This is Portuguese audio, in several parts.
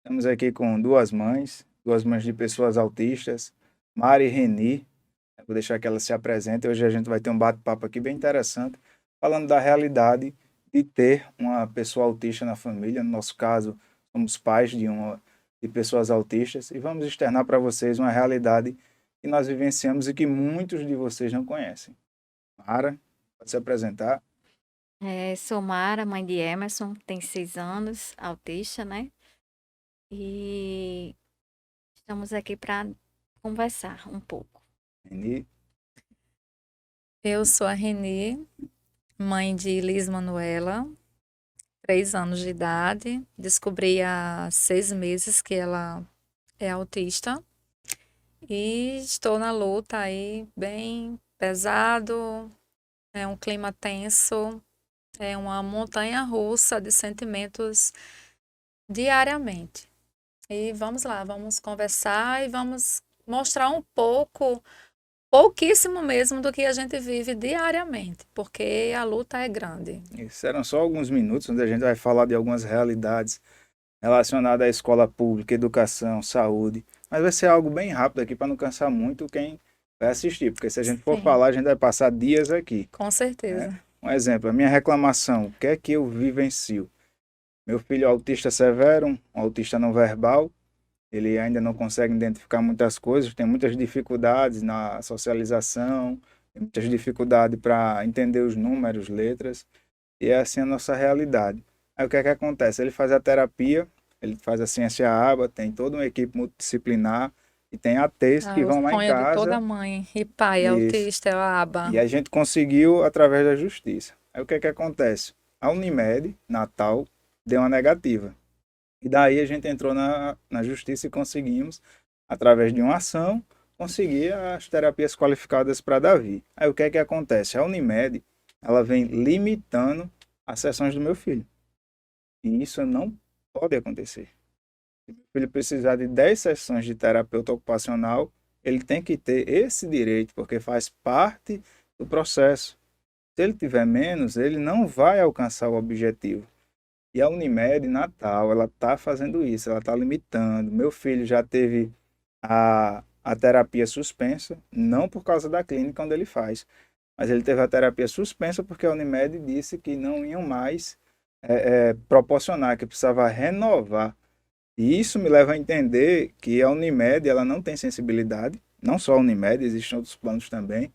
Estamos aqui com duas mães de pessoas autistas, Mari e Reni. Eu vou deixar que elas se apresentem. Hoje a gente vai ter um bate-papo aqui bem interessante, falando da realidade de ter uma pessoa autista na família. No nosso caso, somos pais de pessoas autistas e vamos externar para vocês uma realidade que nós vivenciamos e que muitos de vocês não conhecem. Mara, pode se apresentar. Sou Mara, mãe de Emerson, tem 6 anos, autista, né? E estamos aqui para conversar um pouco. Reni, Eu sou a Renê, mãe de Liz Manuela, 3 anos de idade. Descobri há 6 meses que ela é autista e estou na luta aí, bem pesado, é um clima tenso, é uma montanha russa de sentimentos diariamente. E vamos lá, vamos conversar e vamos mostrar um pouco. Pouquíssimo mesmo do que a gente vive diariamente, porque a luta é grande. serão só alguns minutos onde a gente vai falar de algumas realidades relacionada à escola pública, educação, saúde. Mas vai ser algo bem rápido aqui para não cansar muito quem vai assistir, porque se a gente for Sim, falar, a gente vai passar dias aqui. com Né? certeza. Um exemplo, a minha reclamação, o que é que eu vivencio? Meu filho é autista severo, um autista não verbal, ele ainda não consegue identificar muitas coisas, tem muitas dificuldades na socialização, tem muitas dificuldades para entender os números, letras, e é assim a nossa realidade. Aí o que é que acontece? Ele faz a terapia, ele faz a ciência aba, tem toda uma equipe multidisciplinar e tem ATs Ah, que o vão lá em sonho de toda casa mãe e pai e, autista é a e aba. a gente conseguiu através da justiça. Aí o que é que acontece? A Unimed, Natal, deu uma negativa. E daí a gente entrou na justiça e conseguimos, através de uma ação, conseguir as terapias qualificadas para Davi. Aí o que é que acontece? A Unimed, ela vem limitando as sessões do meu filho. E isso não pode acontecer. Se o filho precisar de 10 sessões de terapeuta ocupacional, ele tem que ter esse direito, porque faz parte do processo. Se ele tiver menos, ele não vai alcançar o objetivo. E a Unimed Natal, ela está fazendo isso, ela está limitando. Meu filho já teve a terapia suspensa, não por causa da clínica onde ele faz, mas ele teve a terapia suspensa porque a Unimed disse que não iam mais proporcionar, que precisava renovar. E isso me leva a entender que a Unimed ela não tem sensibilidade, não só a Unimed, existem outros planos também,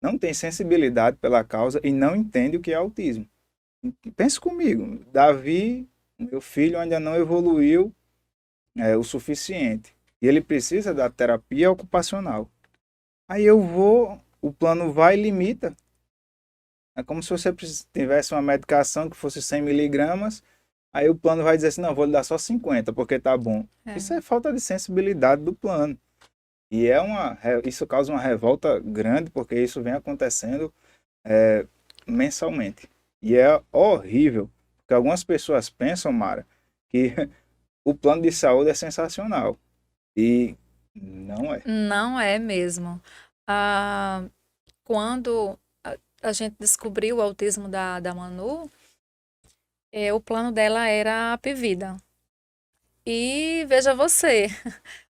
não tem sensibilidade pela causa e não entende o que é autismo. Pense comigo, Davi, meu filho, ainda não evoluiu o suficiente e ele precisa da terapia ocupacional. Aí eu vou, o plano vai e limita. É como se você tivesse uma medicação que fosse 100 miligramas, aí o plano vai dizer assim, não, vou lhe dar só 50 porque tá bom. Isso É. é falta de sensibilidade do plano. E isso causa uma revolta grande, porque isso vem acontecendo mensalmente. E é horrível, porque algumas pessoas pensam, Mara, que o plano de saúde é sensacional. E não é. Não é mesmo. Ah, quando a gente descobriu o autismo da Manu, o plano dela era a Pivida. E veja você,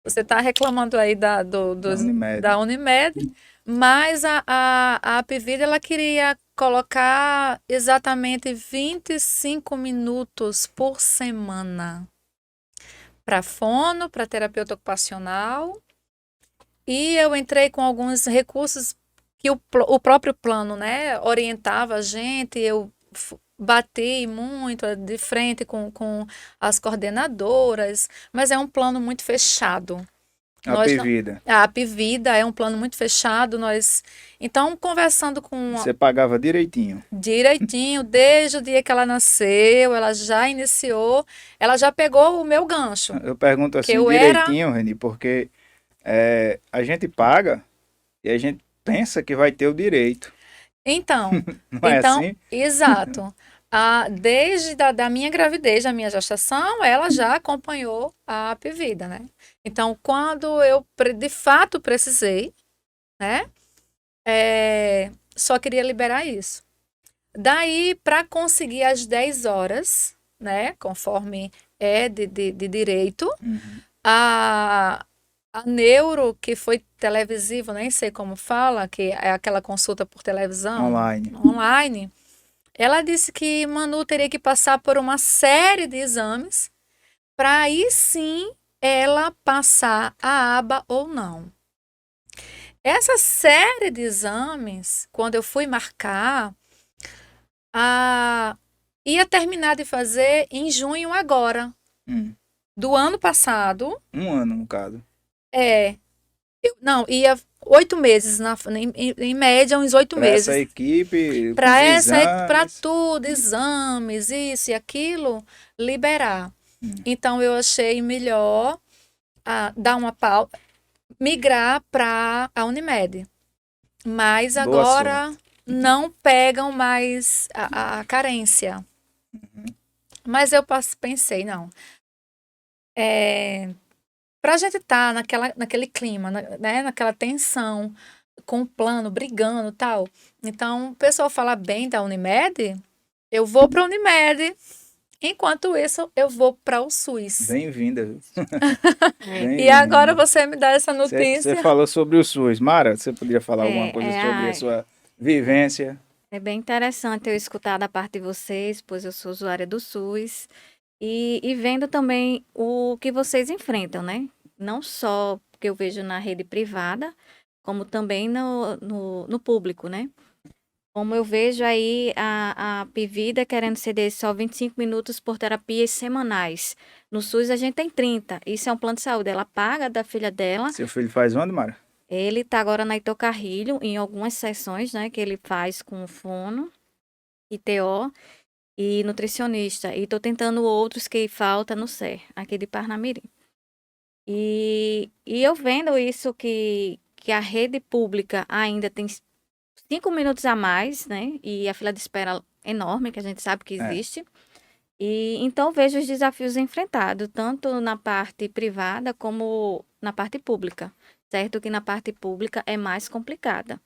você está reclamando aí Da Unimed. da Unimed, mas a Apivida ela queria colocar exatamente 25 minutos por semana para fono, para terapeuta ocupacional, e eu entrei com alguns recursos que o próprio plano, né, orientava a gente, eu bati muito de frente com as coordenadoras, mas é um plano muito fechado. A Nós não, Pevida. a Apvida é um plano muito fechado, nós então conversando com Você pagava direitinho. direitinho desde o dia que ela nasceu, ela já iniciou, ela já pegou o meu gancho, Eu pergunto que assim eu era. direitinho, Reni, porque a gente paga e a gente pensa que vai ter o direito. Então, Não é assim? exato. Desde da minha gravidez, da minha gestação, ela já acompanhou a Apvida, né? Então, quando eu de fato precisei, né? Só queria liberar isso. Daí, para conseguir as 10 horas, né? Conforme é de direito. Uhum. A neuro, que foi televisivo, nem sei como fala, que é aquela consulta por televisão, Online. ela disse que Manu teria que passar por uma série de exames para aí sim ela passar a aba ou não. Essa série de exames, quando eu fui marcar, ia terminar de fazer em junho agora, do ano passado. Um ano, no caso. Não, ia 8 meses, em média, uns 8 Para meses. essa equipe, Para exames. tudo, exames, isso e aquilo, liberar. Então, eu achei melhor dar uma pausa, migrar para a Unimed. Mas Boa agora sorte. não pegam mais a carência. Mas eu pensei, não. Para a gente estar naquele clima, né, naquela tensão, com o plano, brigando e tal. Então, o pessoal fala bem da Unimed, eu vou para a Unimed. Enquanto isso, eu vou para o SUS. Bem-vinda. E agora você me dá essa notícia. Você falou sobre o SUS. Mara, você poderia falar alguma coisa sobre a sua vivência? É bem interessante eu escutar da parte de vocês, pois eu sou usuária do SUS, e vendo também o que vocês enfrentam, né? Não só que eu vejo na rede privada, como também no público, né? Como eu vejo aí a Pivida querendo ceder só 25 minutos por terapias semanais. No SUS a gente tem 30. Isso é um plano de saúde. Ela paga da filha dela. Seu filho faz onde, Mara? Ele está agora na Heitor Carrilho, em algumas sessões, né, que ele faz com fono, ITO e nutricionista. E estou tentando outros que falta no SER, aqui de Parnamirim. E eu vendo isso que a rede pública ainda tem 5 minutos a mais, né? E a fila de espera enorme, que a gente sabe que existe. E então vejo os desafios enfrentados, tanto na parte privada como na parte pública. Certo que na parte pública é mais complicada.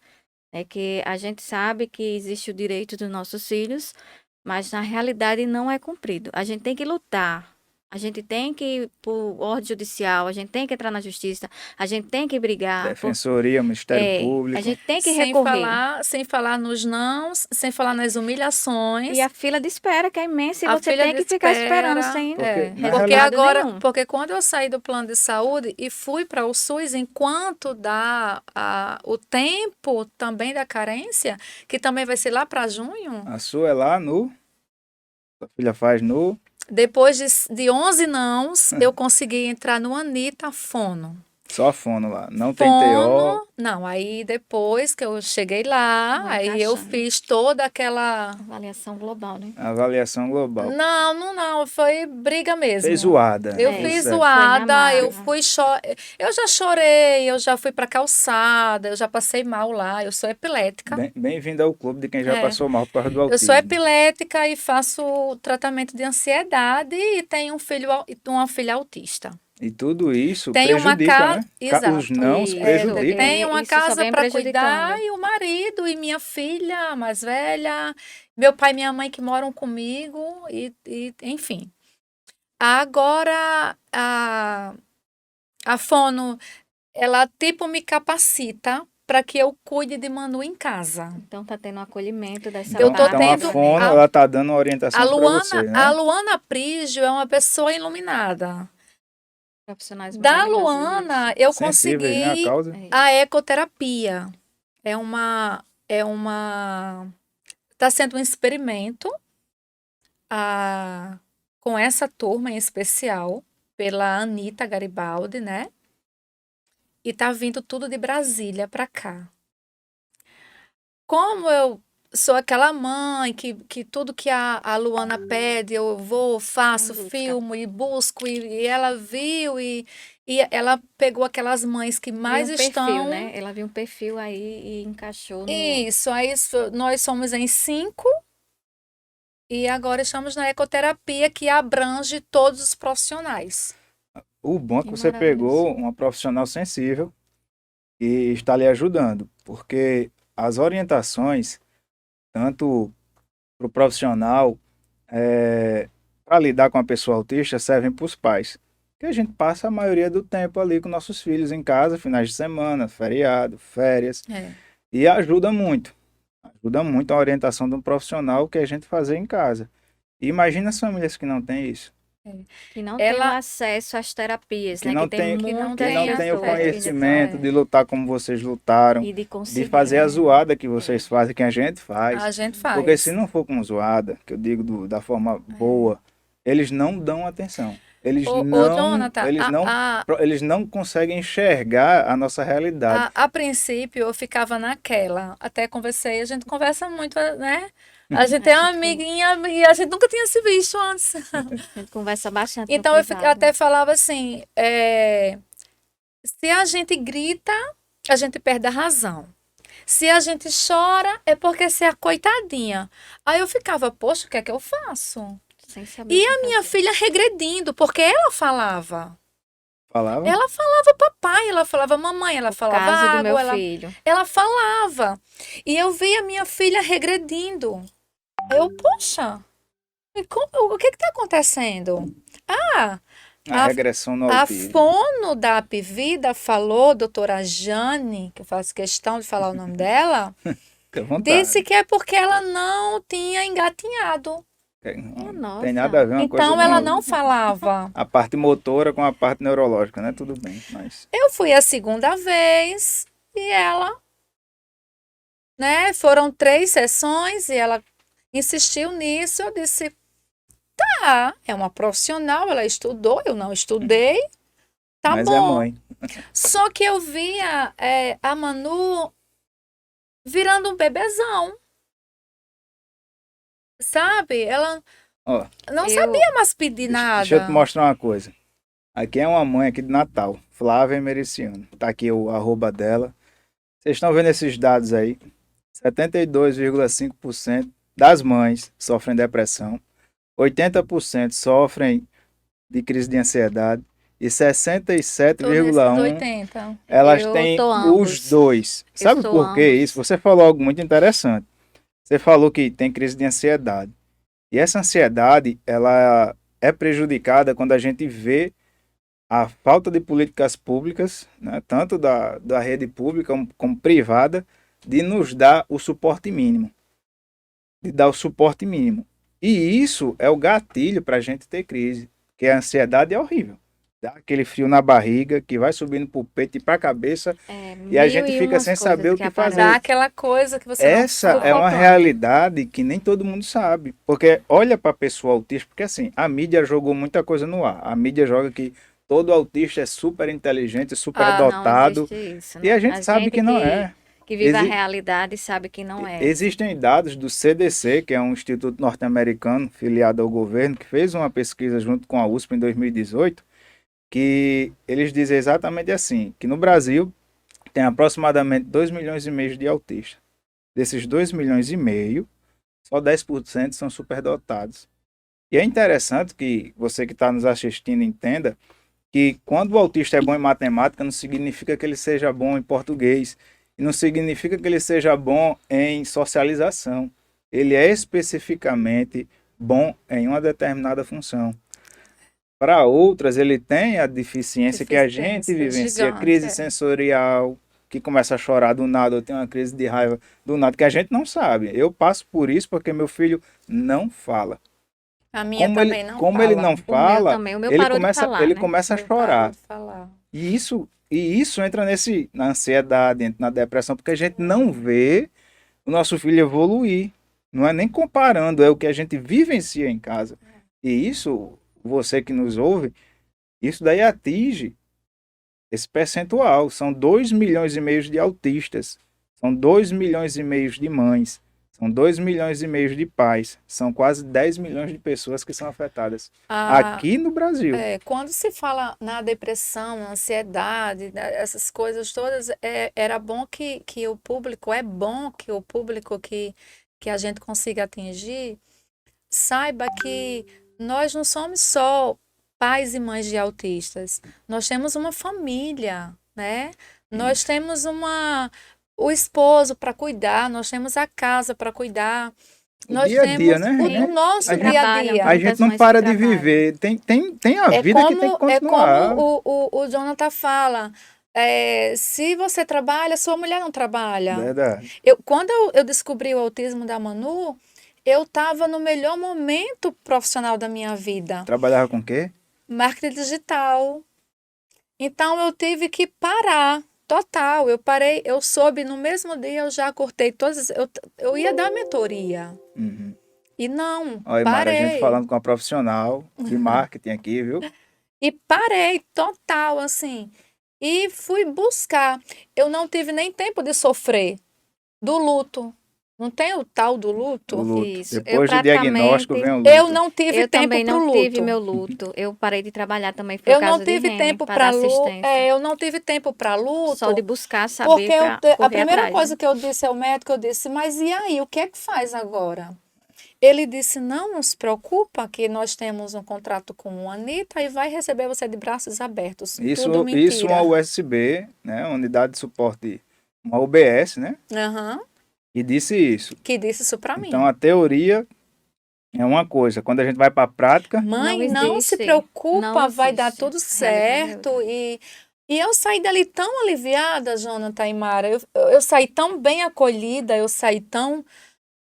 É que a gente sabe que existe o direito dos nossos filhos, mas na realidade não é cumprido. A gente tem que lutar. A gente tem que ir por ordem judicial, a gente tem que entrar na justiça, a gente tem que brigar. Defensoria, Ministério Público. A gente tem que recorrer. Sem falar nos nãos, sem falar nas humilhações. E a fila de espera, que é imensa, e você tem que ficar esperando sem Porque quando eu saí do plano de saúde e fui para o SUS, enquanto dá o tempo também da carência, que também vai ser lá para junho. A sua é lá no... A filha faz no... Depois de 11 nãos, eu consegui entrar no Anitta Fono. Só fono lá, não tem Fono, TO. não, aí depois que eu cheguei lá, aí eu fiz toda aquela... Avaliação global, né? Avaliação global. Não, foi briga mesmo. Fez zoada. Eu fiz zoada, eu já chorei, eu já fui pra calçada, eu já passei mal lá, eu sou epilética. Bem-vindo ao clube de quem já passou mal por causa do autismo. Eu sou epilética e faço tratamento de ansiedade e tenho uma filha autista. E tudo isso tem prejudica, né? Exato. Os nãos prejudicam. Tem uma casa para cuidar e o marido e minha filha mais velha, meu pai e minha mãe que moram comigo e enfim. Agora a Fono, ela tipo me capacita para que eu cuide de Manu em casa. Então tá tendo um acolhimento dessa Então a Fono, ela tá dando uma orientação para você, né? A Luana Prígio é uma pessoa iluminada. Profissionais da Luana, eu consegui a ecoterapia. Tá sendo um experimento com essa turma em especial, pela Anitta Garibaldi, né? E tá vindo tudo de Brasília para cá. Como eu sou aquela mãe que tudo que a Luana pede, eu vou, faço, filmo e busco, e ela viu, e ela pegou aquelas mães que mais estão... perfil, né? Ela viu um perfil aí e encaixou no... Isso, aí nós somos em 5, e agora estamos na ecoterapia, que abrange todos os profissionais. O bom é que você pegou uma profissional sensível e está lhe ajudando, porque as orientações, tanto para o profissional, para lidar com a pessoa autista servem para os pais. Que a gente passa a maioria do tempo ali com nossos filhos em casa, finais de semana, feriado, férias, É. e ajuda muito. Ajuda muito a orientação de um profissional que a gente fazer em casa. E imagina as famílias que não têm isso, Que não tem o Ela acesso às terapias, que né? não Que tem tem, que não muitas que não tem tem o pessoas conhecimento é. de lutar como vocês lutaram, e de de conseguir. fazer a zoada que vocês fazem, que a gente faz. a gente Porque faz. se não for com zoada, que eu digo da forma boa, eles não dão atenção. Ô, Jonathan, Eles não conseguem enxergar a nossa realidade. a princípio eu ficava naquela, até conversei, a gente conversa muito, né? A gente é uma amiguinha e a gente nunca tinha se visto antes. A gente conversa bastante no Então eu privado. até falava assim, se a gente grita, a gente perde a razão. Se a gente chora, é porque você é a coitadinha. Aí eu ficava, poxa, o que é que eu faço? Sem saber E o que a minha fazer. filha regredindo, porque ela falava. Falava? Ela falava papai, ela falava mamãe, ela falava Caso do água, meu ela, filho. ela falava. E eu via minha filha regredindo. Eu, poxa, o que está acontecendo? Ah, A a, regressão no a autismo. fono da Apvida falou, doutora Jane, que eu faço questão de falar o nome dela, Fica à vontade. disse que é porque ela não tinha engatinhado. Não nossa. tem nada a ver uma coisa Então com ela a não outra. falava. A parte motora com a parte neurológica, né? Tudo bem, mas... Eu fui a segunda vez e ela, né? Foram 3 sessões e ela insistiu nisso. Eu disse, tá, é uma profissional, ela estudou, eu não estudei, tá mas bom. é mãe. Só que eu via a Manu virando um bebezão, sabe? Ela Ó, não Eu- sabia mais pedir nada. deixa eu te mostrar uma coisa. Aqui é uma mãe aqui de Natal, Flávia Emericiano. Tá aqui o arroba dela. Vocês estão vendo esses dados aí? 72,5% das mães sofrem depressão, 80% sofrem de crise de ansiedade e Tô nesses 67,1% 80. elas Eu têm tô os ambos. dois. Eu Sabe sou por que ambos. isso? Você falou algo muito interessante. Você falou que tem crise de ansiedade. E essa ansiedade, ela é prejudicada quando a gente vê a falta de políticas públicas, né, tanto da rede pública como privada, de nos dar o suporte mínimo. De dar o suporte mínimo. E isso é o gatilho para a gente ter crise. Porque a ansiedade é horrível. Dá aquele frio na barriga que vai subindo para o peito e para a cabeça. E a gente fica sem saber o que fazer. Dá aquela coisa que você Essa não é uma suporta. realidade que nem todo mundo sabe. Porque olha para a pessoa autista, porque assim, a mídia jogou muita coisa no ar. A mídia joga que todo autista é super inteligente, super Não dotado. existe isso, E né? a gente sabe que não é. Que vive a Exi- realidade sabe que não é. Existem dados do CDC, que é um instituto norte-americano filiado ao governo, que fez uma pesquisa junto com a USP em 2018, que eles dizem exatamente assim, que no Brasil tem aproximadamente 2 milhões e meio de autistas. Desses 2 milhões e meio, só 10% são superdotados. E é interessante que você que está nos assistindo entenda que quando o autista é bom em matemática, não significa que ele seja bom em português, e não significa que ele seja bom em socialização. Ele é especificamente bom em uma determinada função. Para outras, ele tem a deficiência que a gente Deficiência vivencia, gigante, crise é. sensorial, que começa a chorar do nada, ou tem uma crise de raiva do nada, que a gente não sabe. Eu passo por isso porque meu filho não fala. A minha Como também ele, não como fala. ele não O meu fala, também. O meu ele parou de começa, falar, ele né? começa a Eu paro chorar. de falar. E isso entra na ansiedade, entra na depressão, porque a gente não vê o nosso filho evoluir. Não é nem comparando, é o que a gente vivencia em casa. E isso, você que nos ouve, isso daí atinge esse percentual. São 2 milhões e meio de autistas, são 2 milhões e meio de mães, são 2 milhões e meio de pais, são quase 10 milhões de pessoas que são afetadas aqui no Brasil. Quando se fala na depressão, na ansiedade, né, essas coisas todas, era bom que o público, é bom que o público que a gente consiga atingir, saiba que nós não somos só pais e mães de autistas, nós temos uma família, né? Nós temos o esposo para cuidar, nós temos a casa para cuidar. o Nós dia a dia, temos né? o nosso A dia a Trabalham, dia. A muitas gente não mães para que de trabalham. viver. Tem a vida que tem que continuar. Como o Jonathan fala, se você trabalha, sua mulher não trabalha. Verdade. Quando eu descobri o autismo da Manu, eu estava no melhor momento profissional da minha vida, Trabalhava com o quê? marketing digital. Então eu tive que parar, total. Eu parei, eu soube no mesmo dia, eu já cortei todas. Eu ia dar mentoria. Uhum. E não, Olha, Mara, a gente parei. falando com a profissional de marketing aqui, viu? E parei total, assim. E fui buscar. Eu não tive nem tempo de sofrer do luto. Não tem o tal do O luto? luto. Isso. Eu Depois do diagnóstico praticamente, vem o luto. Eu não tive eu tempo também pro não tive luto. meu luto. Eu parei de trabalhar também, foi Eu por não causa de tive Rene, tempo para para dar luto. assistência. Eu não tive tempo para Só de luto, buscar porque saber para a correr primeira atrás, coisa né? que eu disse ao médico, eu disse, mas e aí, o que é que faz agora? Ele disse, não se preocupa que nós temos um contrato com a Anitta e vai receber você de braços abertos. Tudo Isso uma mentira. USB, né? Unidade de suporte, uma UBS, né? Aham. E disse isso. Que disse isso para mim. Então a teoria é uma coisa. Quando a gente vai para a prática, Mãe, Não não se existe. preocupa, Não vai dar existe. tudo A realidade é certo. outra. E eu saí dali tão aliviada, Jonathan e Mara. Eu saí tão bem acolhida, eu saí tão.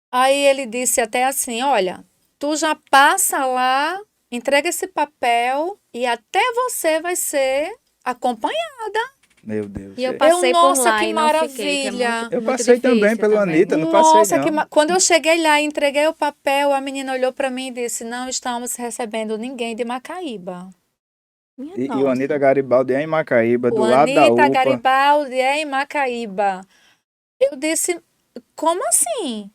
Aí ele disse até assim: olha, tu já passa lá, entrega esse papel e até você vai ser acompanhada. meu Deus. E eu passei por Nossa, lá que e não fiquei, que é maravilha. muito, Eu muito passei também difícil pelo também. Anitta, não passei Nossa, não. quando eu cheguei lá e entreguei o papel, a menina olhou para mim e disse: não estamos recebendo ninguém de Macaíba. Minha E o nossa. Anitta Garibaldi é em Macaíba, O do lado da Anitta UPA. Garibaldi é em Macaíba. Eu disse, como assim?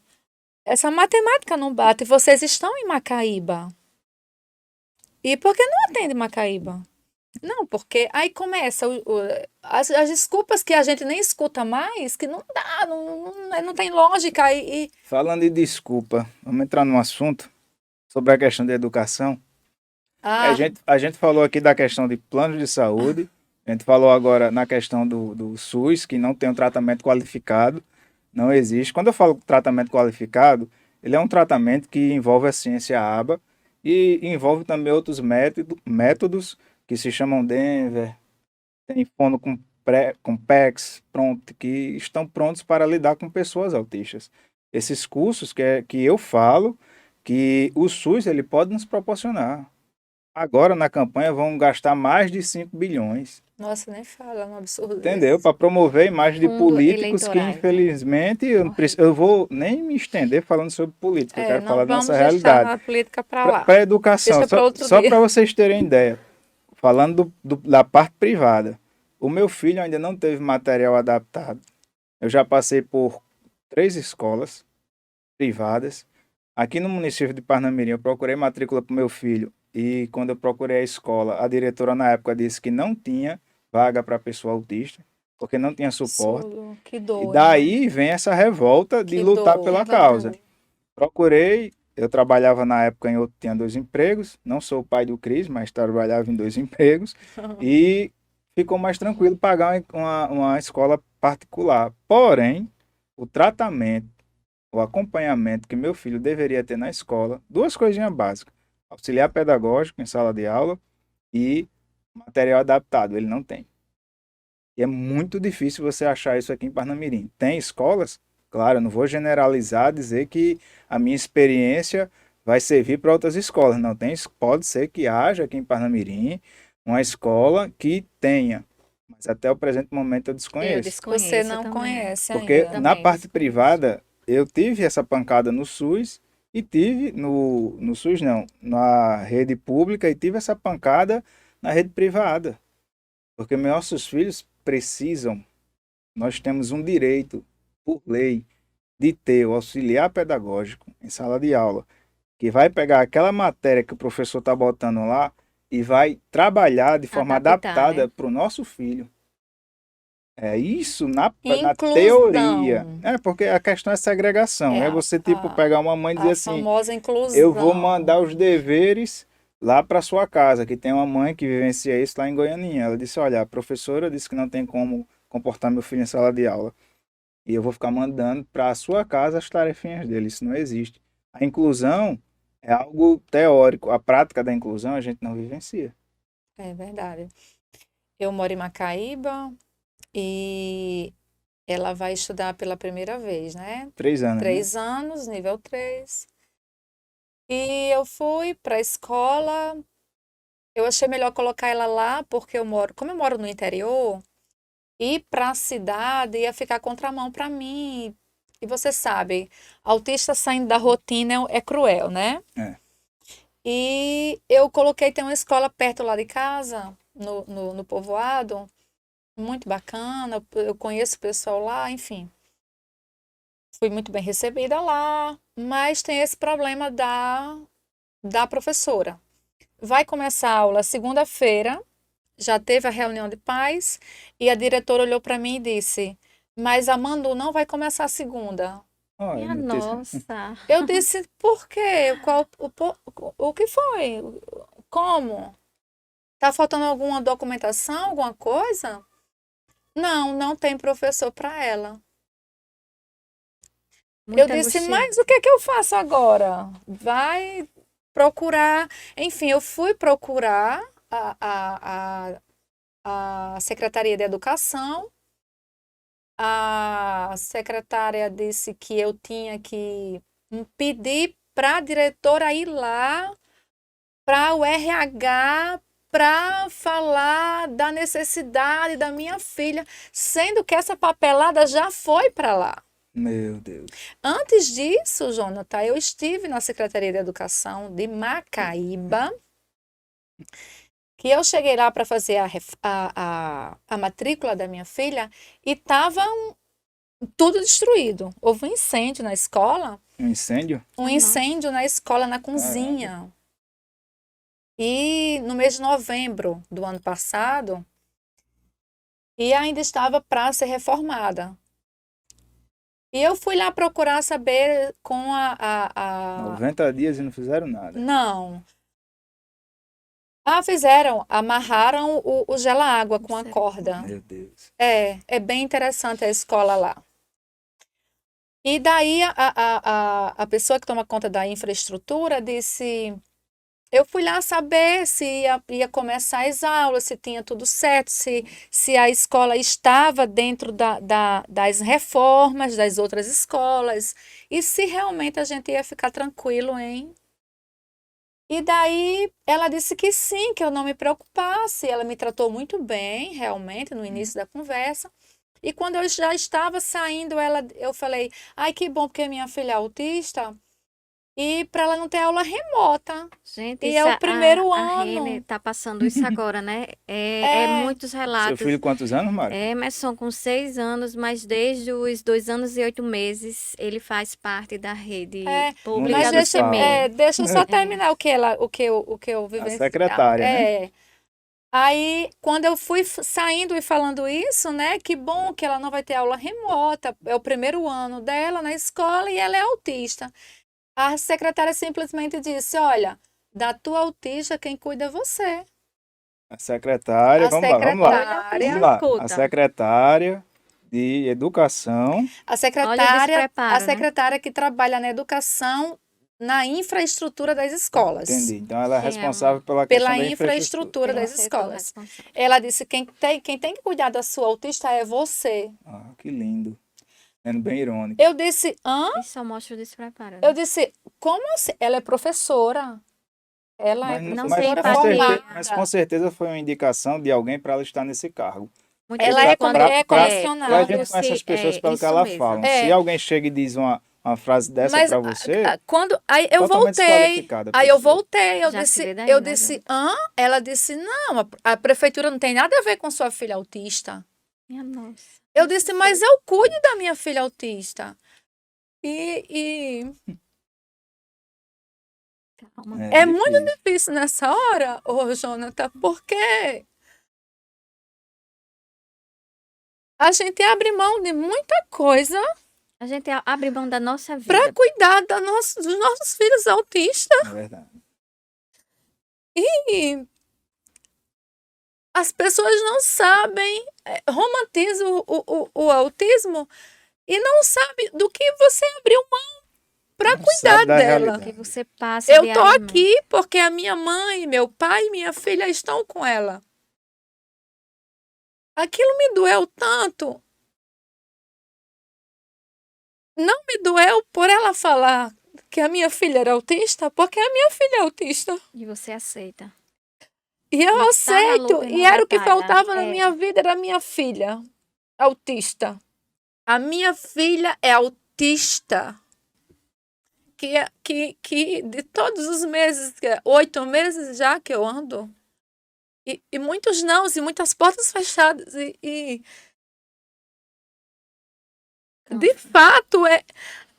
Essa matemática não bate. Vocês estão em Macaíba. E por que não atende Macaíba? Não, porque aí começa as desculpas que a gente nem escuta mais, que não dá, não tem lógica. Falando de desculpa, vamos entrar num assunto sobre a questão da educação. Ah, A gente falou aqui da questão de planos de saúde, a gente falou agora na questão do SUS, que não tem um tratamento qualificado, não existe. Quando eu falo tratamento qualificado, ele é um tratamento que envolve a ciência ABA e envolve também outros métodos que se chamam Denver, tem fono com PECs, pronto, que estão prontos para lidar com pessoas autistas. Esses cursos que eu falo que o SUS ele pode nos proporcionar. Agora, na campanha, vão gastar mais de 5 bilhões, nossa, nem fala, é um absurdo entendeu? esse. Para promover a imagem de Fundo políticos que, eleitorais, né? infelizmente, Horrível. eu vou nem me estender falando sobre política, eu quero Não falar da nossa vamos realidade. deixar a política para lá. Para a educação, Deixa para outro só dia. para vocês terem ideia, falando da parte privada, o meu filho ainda não teve material adaptado. Eu já passei por 3 escolas privadas. Aqui no município de Parnamirim, eu procurei matrícula para o meu filho e quando eu procurei a escola, a diretora na época disse que não tinha vaga para pessoa autista, porque não tinha suporte. Absurdo. Que E dor, né? daí vem essa revolta de Que lutar dor. pela causa. Procurei, eu trabalhava na época tinha 2 empregos, não sou o pai do Cris, mas trabalhava em 2 empregos e ficou mais tranquilo pagar uma escola particular. Porém, o tratamento, o acompanhamento que meu filho deveria ter na escola, 2 coisinhas básicas: auxiliar pedagógico em sala de aula e material adaptado, ele não tem. E é muito difícil você achar isso aqui em Parnamirim. Tem escolas? Claro, eu não vou generalizar, dizer que a minha experiência vai servir para outras escolas. Não tem, pode ser que haja aqui em Parnamirim uma escola que tenha, mas até o presente momento eu Eu desconheço. desconheço Você não também. conhece Porque ainda. Também na parte desconheço. privada eu tive essa pancada no SUS e tive no SUS não, na rede pública e tive essa pancada na rede privada. Porque nossos filhos precisam, nós temos um direito, por lei, de ter o auxiliar pedagógico em sala de aula, que vai pegar aquela matéria que o professor está botando lá e vai trabalhar de forma Adaptar, adaptada né? para o nosso filho. É isso na Inclusão. teoria. É, porque a questão é segregação. É É você, tipo, pegar uma mãe e dizer a assim, famosa eu vou inclusão. mandar os deveres lá para sua casa, que tem uma mãe que vivencia isso lá em Goianinha. Ela disse, olha, a professora disse que não tem como comportar meu filho em sala de aula. E eu vou ficar mandando para a sua casa as tarefinhas dele. Isso não existe. A inclusão é algo teórico. A prática da inclusão a gente não vivencia. É verdade. Eu moro em Macaíba e ela vai estudar pela primeira vez, né? 3 anos, né? 3 anos, nível 3. E eu fui para a escola. Eu achei melhor colocar ela lá porque como eu moro no interior, ir para a cidade ia ficar contramão para mim. E você sabe, autista saindo da rotina é cruel, né? É. E eu coloquei, tem uma escola perto lá de casa, no povoado, muito bacana. Eu conheço o pessoal lá, enfim. Fui muito bem recebida lá, mas tem esse problema da professora. Vai começar a aula segunda-feira, já teve a reunião de pais, e a diretora olhou para mim e disse: Mas a Manu não vai começar segunda. Olha, Minha notícia. nossa. Eu disse: Por quê? O que foi? Como? Tá faltando alguma documentação, alguma coisa? Não, não tem professor para ela. Eu Muito disse: angustiante. Mas o que é que eu faço agora? Vai procurar. Enfim, eu fui procurar a Secretaria de Educação. A secretária disse que eu tinha que pedir para a diretora ir lá, para o RH, para falar da necessidade da minha filha, sendo que essa papelada já foi para lá. Meu Deus. Antes disso, Jonathan, eu estive na Secretaria de Educação de Macaíba, que eu cheguei lá para fazer a matrícula da minha filha e estava tudo destruído. Houve um incêndio na escola, Um incêndio? um Nossa. incêndio na escola, na cozinha. E no mês de novembro do ano passado, e ainda estava para ser reformada. E eu fui lá procurar saber com 90 dias e não fizeram nada. Não. Fizeram, amarraram o gela-água com a Sério? corda. Meu Deus. É bem interessante a escola lá. E daí a pessoa que toma conta da infraestrutura disse, eu fui lá saber se ia começar as aulas, se tinha tudo certo, se a escola estava dentro das reformas das outras escolas e se realmente a gente ia ficar tranquilo, hein? E daí ela disse que sim, que eu não me preocupasse. Ela me tratou muito bem, realmente, no início da conversa. E quando eu já estava saindo, eu falei, ai, que bom, porque minha filha é autista. E para ela não ter aula remota. Gente, E isso é o primeiro a Rene ano. tá passando isso agora, né? É É, muitos Seu relatos. filho quantos anos, Mário? Emerson com 6 anos, mas desde os 2 anos e 8 meses ele faz parte da rede pública mas Não do deixa eu falar. deixa eu só É. terminar o que eu A vivenciei. secretária, né? Aí, quando eu fui saindo e falando isso, né? Que bom que ela não vai ter aula remota. É o primeiro ano dela na escola e ela é autista. A secretária simplesmente disse: Olha, da tua autista, quem cuida é você. A secretária, A vamos lá. secretária, Vamos lá. A Escuta. secretária de Educação. a Olha o secretária, despreparo, né? secretária que trabalha na educação, na infraestrutura das escolas. Entendi. Então ela é Sim, responsável pela Pela questão da infraestrutura. infraestrutura Pelo das setor escolas. responsável. Ela disse: quem tem que cuidar da sua autista é você. Ah, que lindo. Sendo bem irônico. Eu disse: hã? Isso só mostra o despreparo, Eu né? disse: como assim? Ela é professora. Ela é Não Mas, tem professora com certeza, formada. mas com certeza foi uma indicação de alguém para ela estar nesse cargo. Muitas Ela vezes é, quando é Porque a comissionada. gente conhece as pessoas pelo que isso elas mesmo. falam. É. Se alguém chega e diz uma frase dessa Mas para você, quando aí eu totalmente voltei, desqualificada a aí eu pessoa. voltei, eu Já se disse, vê daí, né, hã? Ela disse, não, a prefeitura não tem nada a ver com sua filha autista. Minha nossa. Eu disse, mas eu cuido da minha filha autista. E Calma. é muito difícil. difícil nessa hora, ô Jonathan, porque a gente abre mão de muita coisa A gente abre mão da nossa para vida. cuidar dos nossos filhos autistas. É verdade. E as pessoas não sabem, romantizam o autismo e não sabem do que você abriu mão. para Não cuidar sabe da dela. realidade. Que você passa Eu tô diariamente. aqui porque a minha mãe, meu pai e minha filha estão com ela. Aquilo me doeu tanto. Não me doeu por ela falar que a minha filha era autista, porque a minha filha é autista. E você aceita. E eu E tá na aceito. luta e E não era o que batalha. faltava na É. minha vida, era a minha filha autista. A minha filha é autista. Que de todos os meses, 8 meses já que eu ando, e muitos nãos, e muitas portas fechadas, de fato,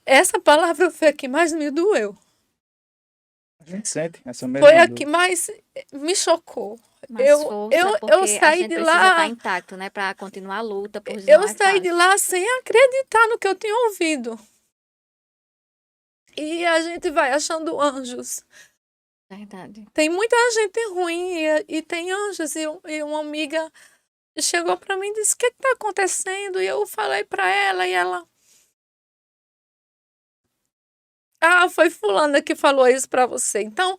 essa palavra foi a que mais me doeu. A gente sente essa mesma Foi a dor. que mais me chocou. Mais Eu- força, eu porque a saí gente de precisa lá- estar intacto, né? Para continuar a luta, pois Eu não é saí de fácil. lá sem acreditar no que eu tinha ouvido. E a gente vai achando anjos. Verdade. Tem muita gente ruim e tem anjos. E uma amiga chegou para mim e disse: o que está acontecendo? E eu falei para ela, e ela: ah, foi fulana que falou isso para você. Então,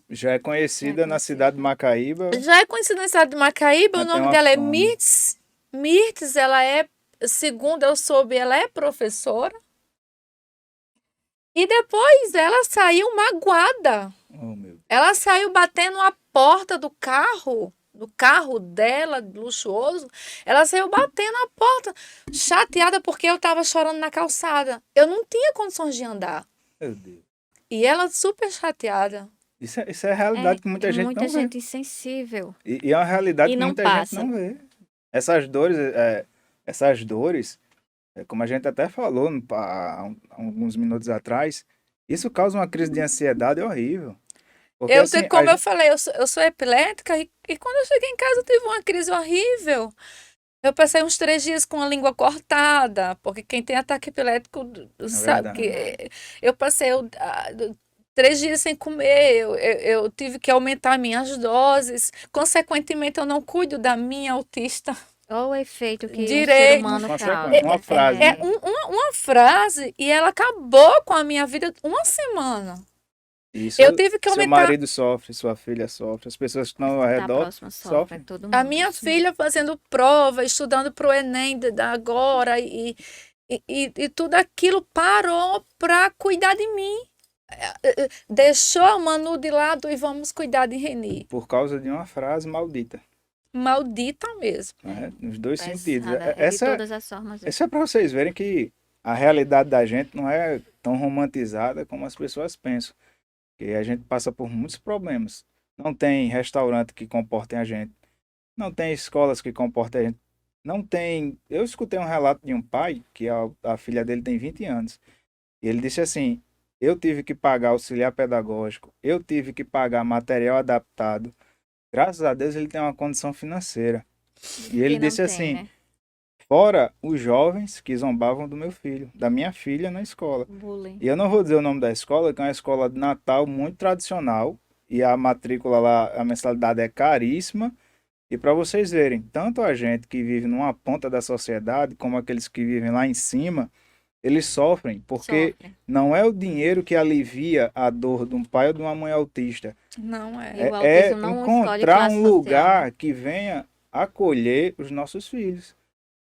Já é conhecida na cidade de Macaíba. já é conhecida na cidade de Macaíba, o Mas tem nome uma dela é fama. Mirtz. Mirtz, ela é, segundo eu soube, ela é professora. E depois ela saiu magoada. Oh, meu Deus. Ela saiu batendo a porta do carro dela, luxuoso. Ela saiu batendo a porta, chateada porque eu tava chorando na calçada. Eu não tinha condições de andar. Meu Deus. E ela super chateada. Isso é a realidade que muita gente muita não vê. gente insensível. E é uma realidade E que não muita passa. gente não vê. Essas dores, como a gente até falou há alguns minutos atrás, isso causa uma crise de ansiedade horrível. Porque, assim, Como eu falei, eu sou epilética e quando eu cheguei em casa eu tive uma crise horrível. Eu passei uns 3 dias com a língua cortada, porque quem tem ataque epilético sabe que eu passei 3 dias sem comer, eu tive que aumentar minhas doses. Consequentemente, eu não cuido da minha autista. Olha o efeito que o Direito. ser humano Uma causa. uma frase, É uma frase e ela acabou com a minha vida uma semana. isso, Eu tive que seu aumentar. marido sofre, sua filha sofre, as pessoas que estão ao Tá redor próxima sofre, sofrem. todo mundo. A minha Isso filha fazendo prova, estudando para o Enem agora e tudo aquilo parou para cuidar de mim. Deixou a Manu de lado e vamos cuidar de Reni. Por causa de uma frase maldita, Maldita mesmo. né? Nos dois pesada, sentidos. de Essa todas as formas. é para vocês verem que a realidade da gente não é tão romantizada como as pessoas pensam. Porque a gente passa por muitos problemas. Não tem restaurante que comportem a gente. Não tem escolas que comportem a gente. Não tem. Eu escutei um relato de um pai, que a filha dele tem 20 anos. E ele disse assim: eu tive que pagar auxiliar pedagógico, eu tive que pagar material adaptado. Graças a Deus ele tem uma condição financeira. E ele Quem não disse tem, assim: né? fora os jovens que zombavam do meu filho, da minha filha na escola. Bullying. E eu não vou dizer o nome da escola, que é uma escola de Natal muito tradicional. E a matrícula lá, a mensalidade é caríssima. E para vocês verem, tanto a gente que vive numa ponta da sociedade, como aqueles que vivem lá em cima, eles sofrem, porque Sofre. não é o dinheiro que alivia a dor de um pai ou de uma mãe autista. Não é. E o É autismo não escolhe encontrar classe um social, lugar né? que venha acolher os nossos filhos.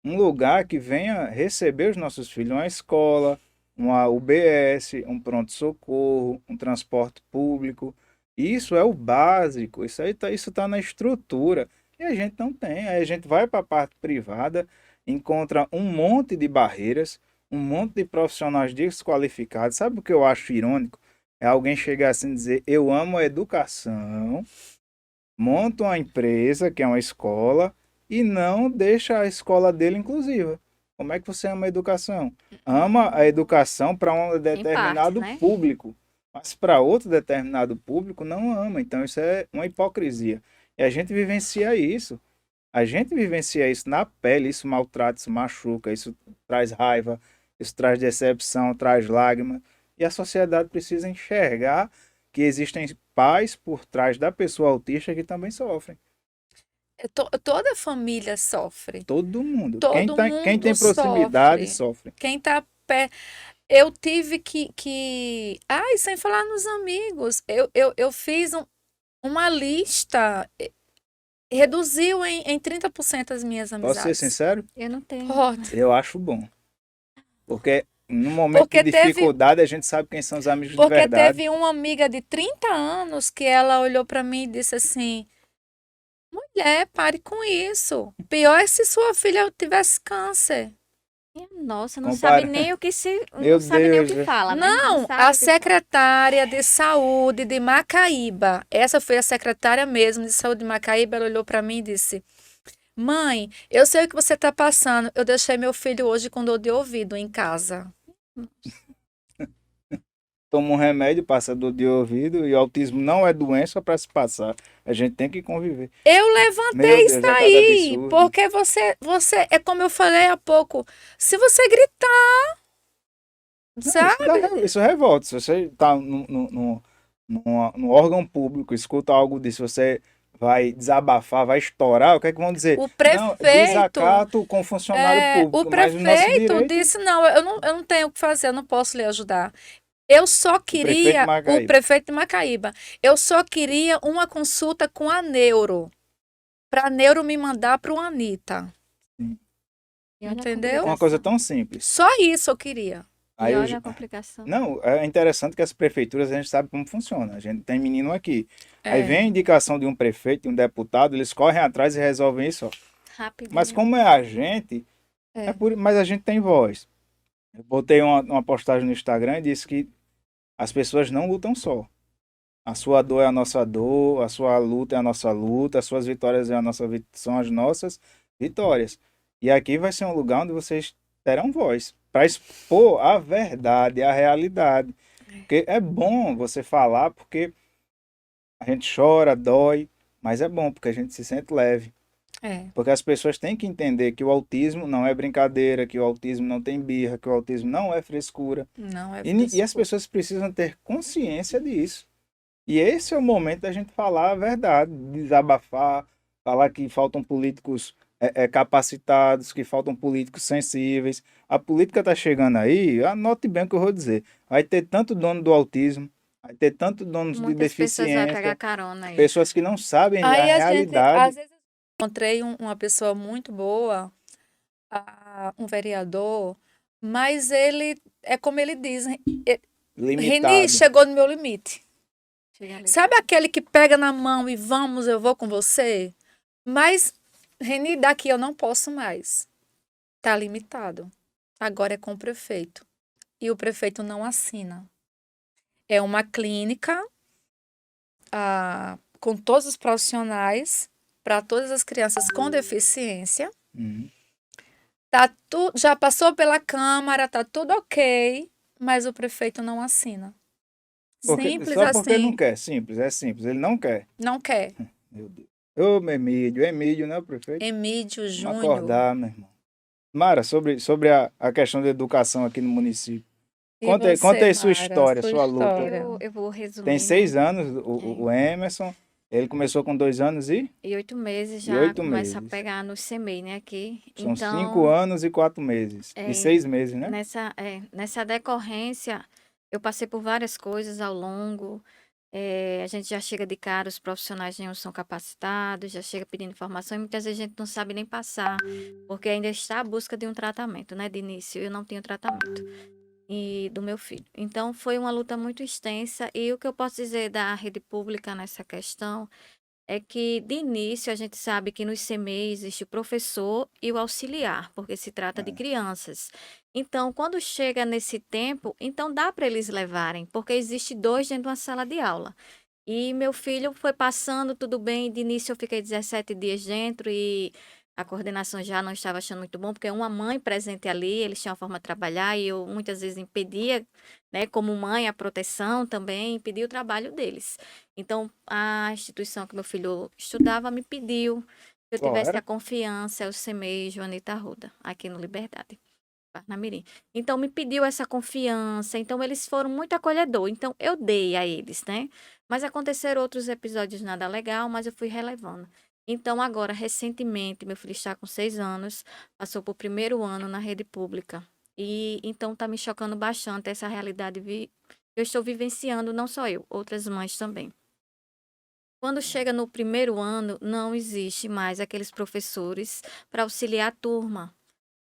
Um lugar que venha receber os nossos filhos, uma escola, uma UBS, um pronto-socorro, um transporte público. Isso é o básico, isso tá na estrutura. E a gente não tem. Aí a gente vai para a parte privada, encontra um monte de barreiras, um monte de profissionais desqualificados. Sabe o que eu acho irônico? É alguém chegar assim e dizer: eu amo a educação, monta uma empresa, que é uma escola, e não deixa a escola dele inclusiva. Como é que você ama a educação? Ama a educação para um determinado né? público, mas para outro determinado público não ama. Então isso é uma hipocrisia. E a gente vivencia isso. A gente vivencia isso na pele, isso maltrata, isso machuca, isso traz raiva, isso traz decepção, traz lágrimas. E a sociedade precisa enxergar que existem pais por trás da pessoa autista que também sofrem. Toda a família sofre. Todo mundo. Todo Quem tem mundo proximidade sofre. sofre. Quem tá eu tive Ai, sem falar nos amigos, eu fiz uma lista, reduziu em 30% as minhas Posso ser amizades. sincero? Eu não tenho. Pode. Eu acho bom. Porque no momento Porque de teve, dificuldade a gente sabe quem são os amigos de porque verdade. teve uma amiga de 30 anos que ela olhou pra mim e disse assim: mulher, pare com isso. Pior é se sua filha tivesse câncer. Minha Nossa, não sabe Compara. nem o que se. Meu Não sabe nem o que Deus. fala, né? Não, sabe a o que fala. secretária de saúde de Macaíba, essa foi a secretária mesmo de saúde de Macaíba, ela olhou pra mim e disse: mãe, eu sei o que você tá passando. Eu deixei meu filho hoje com dor de ouvido em casa. Toma um remédio, passa dor de ouvido, e o autismo não é doença para se passar. A gente tem que conviver. Eu Meu levantei isso Deus, é cada aí, absurdo. porque é como eu falei há pouco, se você gritar, Não, sabe? isso revolta. Se você está no órgão público, escuta algo disso, você vai desabafar, vai estourar, o que é que vão dizer? O Não, prefeito, desacato com funcionário o público, mas o nosso prefeito direito, disse, não, eu não tenho o que fazer, eu não posso lhe ajudar. Eu só o prefeito de queria, o Macaíba. prefeito de Macaíba, eu só queria uma consulta com a neuro, para a neuro me mandar para o Anita, Sim. E olha a entendeu? Uma coisa complicação. tão simples. Só isso eu queria. Aí E eu, olha a complicação. não, é interessante que as prefeituras a gente sabe como funciona. A gente tem menino aqui. Aí É, vem a indicação de um prefeito, de um deputado, eles correm atrás e resolvem isso, ó. Mas Rapidinho. como é a gente, é. mas a gente tem voz. Eu botei uma postagem no Instagram e disse que as pessoas não lutam só. A sua dor é a nossa dor, a sua luta é a nossa luta, as suas vitórias são as nossas vitórias. E aqui vai ser um lugar onde vocês terão voz para expor a verdade, a realidade. Porque é bom você falar, porque a gente chora, dói, mas é bom porque a gente se sente leve. É, Porque as pessoas têm que entender que o autismo não é brincadeira, que o autismo não tem birra, que o autismo não é frescura. não é E as frescura. pessoas precisam ter consciência disso. E esse é o momento da gente falar a verdade, desabafar, falar que faltam políticos capacitados, que faltam políticos sensíveis. A política está chegando aí, anote bem o que eu vou dizer. Vai ter tanto dono do autismo, vai ter tanto dono de Muitas pessoas vão pegar deficiência, carona aí. pessoas que não sabem a Aí a gente, às realidade. vezes, eu encontrei uma pessoa muito boa, um vereador, mas ele, é como ele diz, Reni Limitado. chegou no meu limite. Chega ali. Sabe aquele que pega na mão e vamos, eu vou com você? Mas, Reni, daqui eu não posso mais. Tá limitado. Agora é com o prefeito. E o prefeito não assina. É uma clínica com todos os profissionais para todas as crianças com deficiência. Uhum. Já passou pela Câmara, tá tudo ok, mas o prefeito não assina. Simples Só porque não assim, quer, simples, é simples, ele não quer. não quer. Meu Deus. Ô, Emílio, né, prefeito? Emílio Vamos Júnior. acordar, meu irmão. Mara, sobre a questão da educação aqui no município. E Conta aí você, sua Mara, história, sua sua luta. história? Eu vou resumir. Tem 6 anos É. o Emerson. Ele começou com 2 anos E 8 meses e já 8 começa a meses. pegar no CMEI, né, aqui. São Então, 5 anos e 4 meses. É. E 6 meses, né? nessa decorrência, eu passei por várias coisas ao longo. A gente já chega de cara, os profissionais não são capacitados, já chega pedindo informação e muitas vezes a gente não sabe nem passar, porque ainda está à busca de um tratamento, né? De início, eu não tenho tratamento e do meu filho. Então, foi uma luta muito extensa e o que eu posso dizer da rede pública nessa questão é que, de início, a gente sabe que nos CMEI existe o professor e o auxiliar, porque se trata de É. crianças. Então, quando chega nesse tempo, então dá para eles levarem, porque existe dois dentro de uma sala de aula. E meu filho foi passando tudo bem, de início eu fiquei 17 dias dentro e a coordenação já não estava achando muito bom, porque uma mãe presente ali, eles tinham uma forma de trabalhar e eu muitas vezes impedia, né, como mãe, a proteção também, impedia o trabalho deles. Então, a instituição que meu filho estudava me pediu que eu Qual tivesse era? a confiança, é o CMEI Joanita Arruda, aqui no Liberdade. Parnamirim. Então, me pediu essa confiança. Então, eles foram muito acolhedor. Então, eu dei a eles, né? Mas aconteceram outros episódios nada legal, mas eu fui relevando. Então, agora, recentemente, meu filho está com 6 anos, passou por primeiro ano na rede pública. E então tá me chocando bastante essa realidade. Eu estou vivenciando, não só eu, outras mães também. Quando chega no primeiro ano, não existe mais aqueles professores para auxiliar a turma,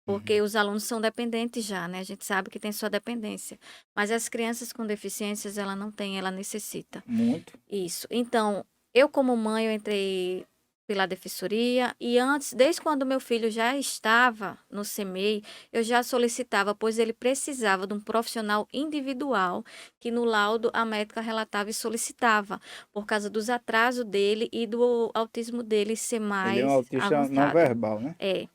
porque os alunos são dependentes já, né? A gente sabe que tem sua dependência. Mas as crianças com deficiências, ela não tem, ela necessita. Muito. Isso. Então, eu como mãe, eu entrei pela defensoria e antes, desde quando meu filho já estava no CMEI, eu já solicitava, pois ele precisava de um profissional individual que no laudo a médica relatava e solicitava, por causa dos atrasos dele e do autismo dele ser Ele é um mais autista não avançado. verbal, né? É.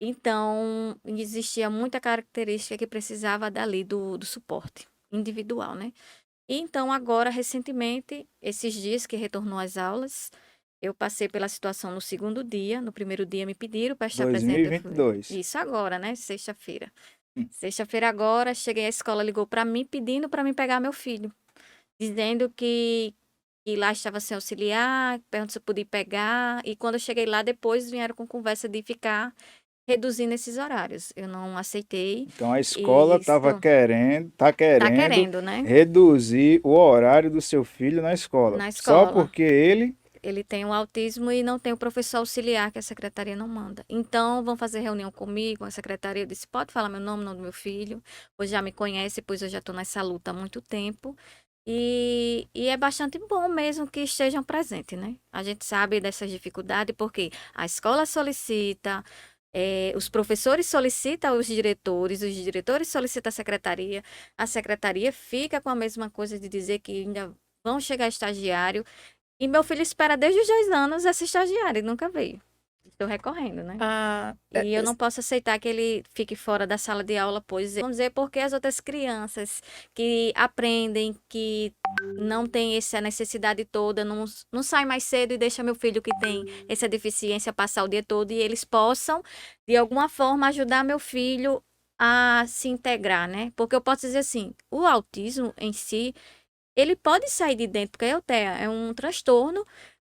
Então, existia muita característica que precisava dali do suporte individual, né? E então, agora, recentemente, esses dias que retornou às aulas, eu passei pela situação no segundo dia. No primeiro dia me pediram para estar presente. Eu fui. 2022. Isso agora, né? Sexta-feira. Hum. Sexta-feira agora, cheguei à escola, ligou para mim pedindo para mim pegar meu filho, dizendo que lá estava sem auxiliar, perguntou se eu podia pegar. E quando eu cheguei lá, depois vieram com conversa de ficar reduzindo esses horários. Eu não aceitei. Então a escola estava Isso. querendo, tá Tá querendo querendo, né? reduzir o horário do seu filho na escola. Na Só escola. porque ele Ele tem o autismo e não tem o professor auxiliar que a secretaria não manda. Então, vão fazer reunião comigo, a secretaria. Eu disse, pode falar meu nome, o nome do meu filho. Pois já me conhece, pois eu já estou nessa luta há muito tempo. E é bastante bom mesmo que estejam presentes, né? A gente sabe dessas dificuldades porque a escola solicita, os professores solicitam os diretores solicitam a secretaria fica com a mesma coisa de dizer que ainda vão chegar estagiário. E meu filho espera desde os 2 anos essa estagiária e nunca veio. Estou recorrendo, né? Ah, E eu não posso aceitar que ele fique fora da sala de aula, pois vamos dizer, porque as outras crianças que aprendem, que não têm essa necessidade toda, não saem mais cedo e deixa meu filho que tem essa deficiência passar o dia todo e eles possam, de alguma forma, ajudar meu filho a se integrar, né? Porque eu posso dizer assim, o autismo em si, ele pode sair de dentro, porque é TEA, é um transtorno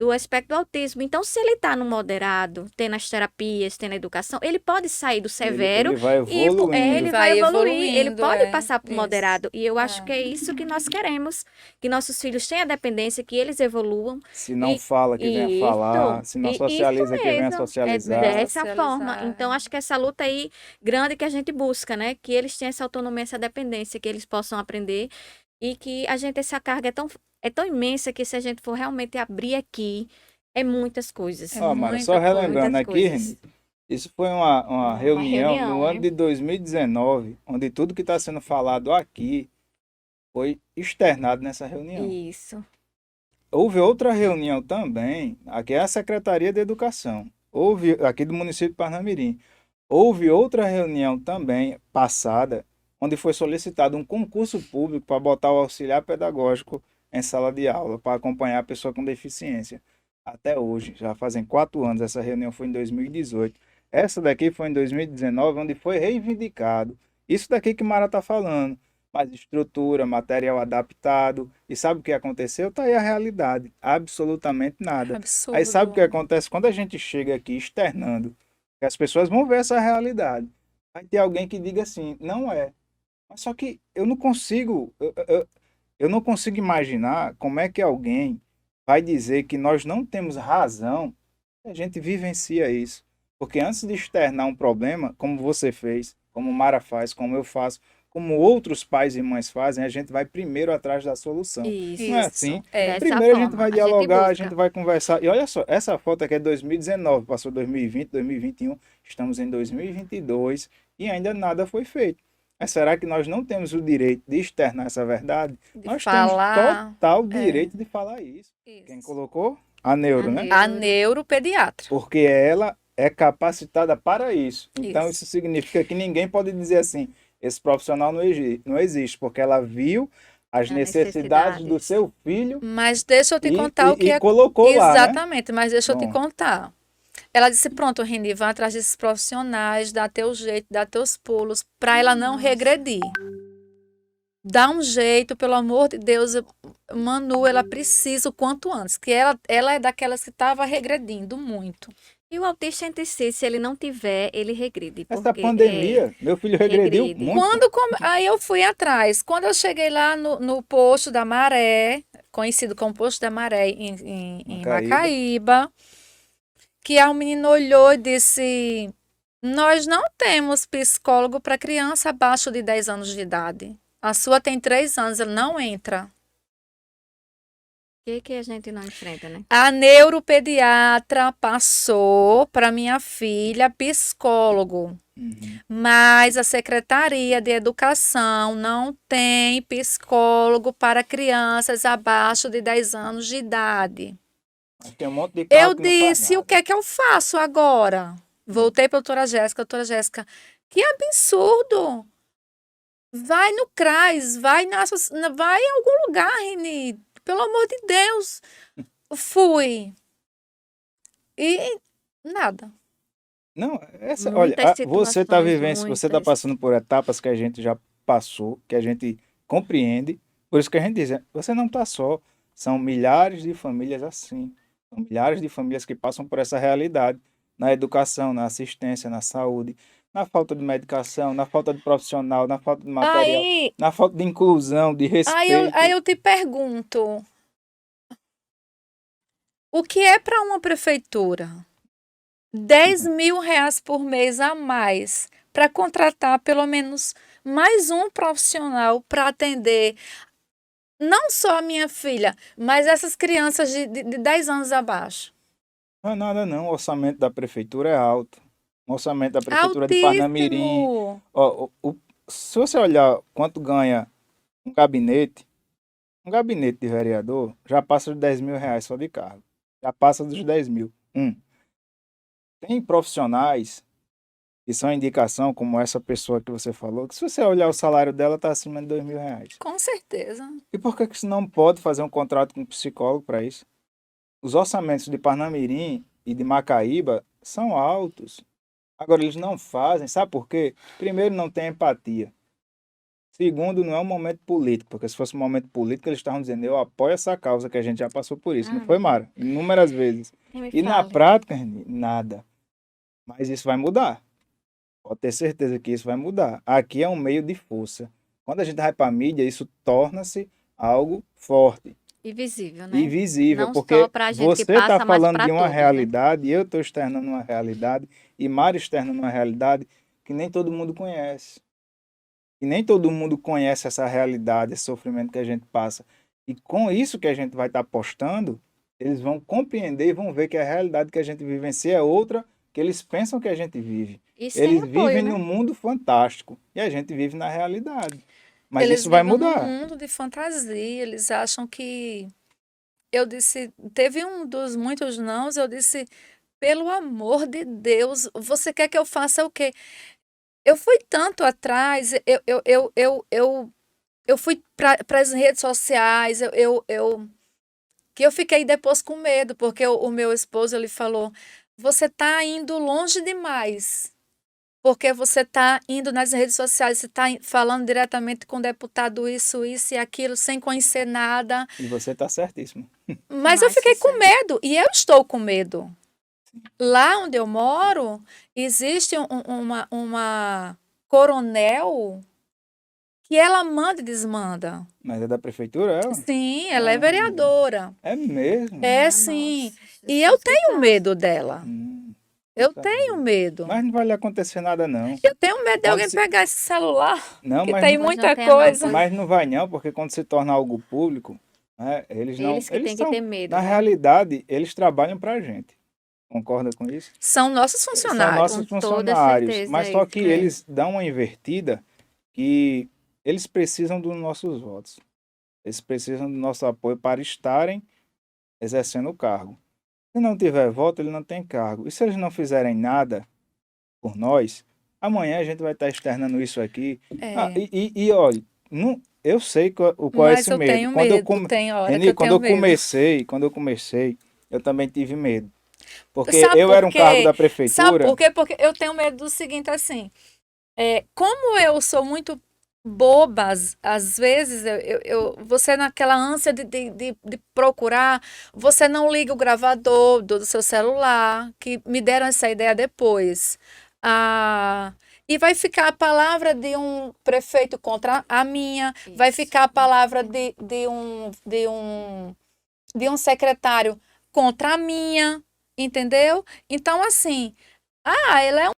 do espectro do autismo. Então, se ele está no moderado, tendo as terapias, tendo a educação, ele pode sair do severo ele vai e evoluindo. ele vai evoluir, ele evoluindo, pode passar para o isso. moderado. E eu acho É. que é isso que nós queremos, que nossos filhos tenham a dependência, que eles evoluam. Se não E- fala, que venha falar. Isso, Se não e socializa, isso que venha mesmo, socializar. é dessa Socializar, forma. Então, acho que essa luta aí grande que a gente busca, né? Que eles tenham essa autonomia, essa dependência, que eles possam aprender e que a gente, essa carga é tão imensa que se a gente for realmente abrir aqui, é muitas coisas. É Ó, Mara, muita só relembrando muitas aqui, coisas. Renito, isso foi uma reunião reunião, no ano né? de 2019, onde tudo que está sendo falado aqui foi externado nessa reunião. Isso. Houve outra reunião também, aqui é a Secretaria de Educação, houve aqui do município de Parnamirim. Houve outra reunião também passada, onde foi solicitado um concurso público para botar o auxiliar pedagógico em sala de aula, para acompanhar a pessoa com deficiência. Até hoje, já fazem 4 anos, essa reunião foi em 2018. Essa daqui foi em 2019, onde foi reivindicado. Isso daqui que Mara está falando. Mais estrutura, material adaptado. E sabe o que aconteceu? Está aí a realidade. Absolutamente nada. absurdo. Aí sabe o que acontece? Quando a gente chega aqui externando, que as pessoas vão ver essa realidade. Vai ter alguém que diga assim, não é. Mas só que eu não consigo, eu não consigo imaginar como é que alguém vai dizer que nós não temos razão e a gente vivencia isso. Porque antes de externar um problema, como você fez, como Mara faz, como eu faço, como outros pais e mães fazem, a gente vai primeiro atrás da solução. Isso. Não é assim? É. Dessa Primeiro a gente forma, vai a gente dialogar, a busca. gente vai conversar. E olha só, essa foto aqui é de 2019, passou 2020, 2021, estamos em 2022 e ainda nada foi feito. Mas será que nós não temos o direito de externar essa verdade? De Nós falar. temos total direito de falar isso. Quem Isso. colocou? A neuro, né? neuro. A neuropediatra. Porque ela é capacitada para isso. Então Isso. isso significa que ninguém pode dizer assim, esse profissional não existe, porque ela viu as As necessidades do necessidades. seu filho Mas deixa eu te e, contar o que e é. colocou lá, né? Exatamente, mas deixa eu te Bom. contar. Ela disse: pronto, Reni, vai atrás desses profissionais, dá teu jeito, dá teus pulos, para ela não Nossa. regredir. Dá um jeito, pelo amor de Deus, Manu, ela precisa o quanto antes, que ela é daquelas que estava regredindo muito. E o autista em si, se ele não tiver, ele regride. Essa Porque pandemia, meu filho regrediu regride. muito. Aí eu fui atrás. Quando eu cheguei lá no posto da Maré, conhecido como posto da Maré, em Macaíba. Macaíba, que a menina olhou e disse: Nós não temos psicólogo para criança abaixo de 10 anos de idade. A sua tem 3 anos, ele não entra. O que a gente não enfrenta, né? A neuropediatra passou para minha filha psicólogo, Uhum. mas a Secretaria de Educação não tem psicólogo para crianças abaixo de 10 anos de idade. Mas tem um monte de carro Eu que não faz disse, o nada. que é que eu faço agora? Voltei para a doutora Jéssica, que absurdo! Vai no CRAS, vai em algum lugar, Reni. Pelo amor de Deus. Fui. E nada. Não, olha, Muitas você está situações, vivendo, você está muitas. passando por etapas que a gente já passou, que a gente compreende. Por isso que a gente diz, você não está só. São milhares de famílias assim. São milhares de famílias que passam por essa realidade na educação, na assistência, na saúde, na falta de medicação, na falta de profissional, na falta de material, Aí, na falta de inclusão, de respeito. aí eu te pergunto, o que é para uma prefeitura? 10 mil reais por mês a mais para contratar pelo menos mais um profissional para atender não só a minha filha, mas essas crianças de 10 anos abaixo. Não é nada não, o orçamento da prefeitura é alto. O orçamento da prefeitura de Parnamirim. Altíssimo! Ó, se você olhar quanto ganha um gabinete de vereador já passa de 10 mil reais só de cargo. Já passa dos 10 mil. Tem profissionais que são indicação, como essa pessoa que você falou, que se você olhar o salário dela, está acima de 2 mil reais. Com certeza. E por que você não pode fazer um contrato com um psicólogo para isso? Os orçamentos de Parnamirim e de Macaíba são altos. Agora, eles não fazem, sabe por quê? Primeiro, não tem empatia. Segundo, não é um momento político, porque se fosse um momento político, eles estavam dizendo, eu apoio essa causa, que a gente já passou por isso, não foi, Mara? Inúmeras vezes. Nem me E na fale. prática, Reni, nada. Mas isso vai mudar. Pode ter certeza que isso vai mudar. Aqui é um meio de força. Quando a gente vai para a mídia, isso torna-se algo forte E visível, né? e visível, Não porque só pra gente que você passa, está mas falando pra de uma todos, né? realidade, eu estou externando uma realidade, e Mara externa uma realidade que nem todo mundo conhece. E nem todo mundo conhece essa realidade, esse sofrimento que a gente passa. E com isso que a gente vai estar postando, eles vão compreender e vão ver que a realidade que a gente vivencia é outra que eles pensam que a gente vive. E sem Eles apoio, vivem né? num mundo fantástico e a gente vive na realidade. Mas Eles isso vai vivem mudar. num mundo de fantasia, eles acham que... Eu disse, teve um dos muitos nãos, eu disse, pelo amor de Deus, você quer que eu faça o quê? Eu fui tanto atrás, eu fui para as redes sociais, que eu fiquei depois com medo, porque o meu esposo, ele falou, você está indo longe demais, porque você está indo nas redes sociais, você está falando diretamente com o deputado isso e aquilo, sem conhecer nada. E você está certíssimo. Mas eu Mas fiquei com isso- medo, e eu estou com medo. Lá onde eu moro, existe uma coronel que ela manda e desmanda. Mas é da prefeitura, ela? Sim, ela é Ah, vereadora. É mesmo? É Ah, sim. nossa, E Jesus eu em tenho casa. medo dela. Eu Tá tenho bem. medo. Mas não vai lhe acontecer nada, não. Eu tenho medo de Quando alguém se- pegar esse celular, Não, que mas tem não, Pois não muita tenha não, coisa. pois. mas não vai não, porque quando se torna algo público, né, eles não... Eles que Eles têm que são, ter medo, na né? realidade, eles trabalham pra gente. Concorda com isso? São nossos São funcionários. nossos Com toda funcionários, certeza, mas é só isso. que É. eles dão uma invertida que eles precisam dos nossos votos. Eles precisam do nosso apoio para estarem exercendo o cargo. Se não tiver voto, ele não tem cargo. E se eles não fizerem nada por nós, amanhã a gente vai estar externando isso aqui. É. E olha, eu sei qual é Mas esse eu medo. tenho Quando eu medo, tem hora que Reni, eu tenho medo. quando eu comecei, eu também tive medo. Porque Sabe eu por era um cargo quê? da Sabe prefeitura. por quê? Porque eu tenho medo do seguinte, assim, como eu sou muito bobas. Às vezes, você naquela ânsia de procurar, você não liga o gravador do seu celular, que me deram essa ideia depois. Ah, e vai ficar a palavra de um prefeito contra a minha, vai Isso. ficar a palavra de um secretário contra a minha, entendeu? Então, assim, ela é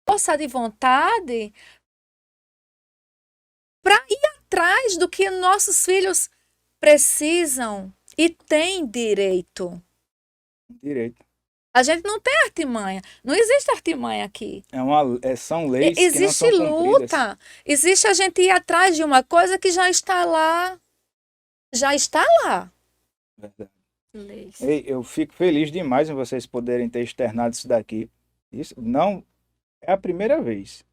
força de vontade para ir atrás do que nossos filhos precisam e têm direito. Direito. A gente não tem artimanha. Não existe artimanha aqui. São leis que não Existe são cumpridas. luta. Existe a gente ir atrás de uma coisa que já está lá. Já está lá. Verdade. Leis. Ei, eu fico feliz demais em vocês poderem ter externado isso daqui. Isso não é a primeira vez,